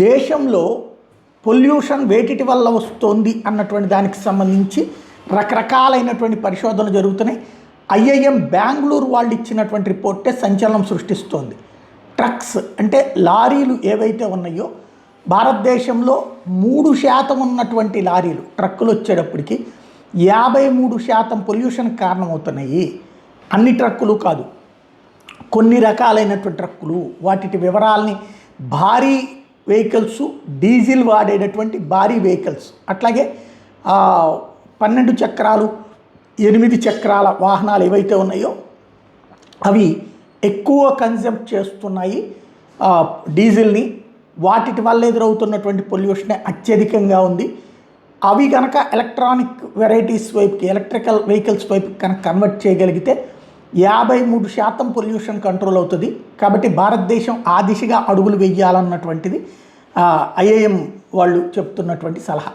దేశంలో పొల్యూషన్ వేటిటి వల్ల వస్తోంది అన్నటువంటి దానికి సంబంధించి రకరకాలైనటువంటి పరిశోధనలు జరుగుతున్నాయి. ఐఐఎం బెంగళూరు వాళ్ళు ఇచ్చినటువంటి రిపోర్టే సంచలనం సృష్టిస్తోంది. ట్రక్స్ అంటే లారీలు ఏవైతే ఉన్నాయో భారతదేశంలో 3% ఉన్నటువంటి లారీలు ట్రక్కులు వచ్చేటప్పటికి 53% పొల్యూషన్ కారణమవుతున్నాయి. అన్ని ట్రక్కులు కాదు, కొన్ని రకాలైనటువంటి ట్రక్కులు, వాటి వివరాలని భారీ వెహికల్స్, డీజిల్ వాడేటటువంటి భారీ వెహికల్స్, అట్లాగే 12 చక్రాలు 8 చక్రాల వాహనాలు ఏవైతే ఉన్నాయో అవి ఎక్కువ కన్జంప్ట్ చేస్తున్నాయి డీజిల్ని. వాటి వల్ల ఎదురవుతున్నటువంటి పొల్యూషన్ అత్యధికంగా ఉంది. అవి కనుక ఎలక్ట్రానిక్ వెరైటీస్ వైపుకి, ఎలక్ట్రికల్ వెహికల్స్ వైపుకి కనుక కన్వర్ట్ చేయగలిగితే 53% పొల్యూషన్ కంట్రోల్ అవుతుంది. కాబట్టి భారతదేశం ఆ దిశగా అడుగులు వెయ్యాలన్నటువంటిది ఐఐఎం వాళ్ళు చెప్తున్నటువంటి సలహా.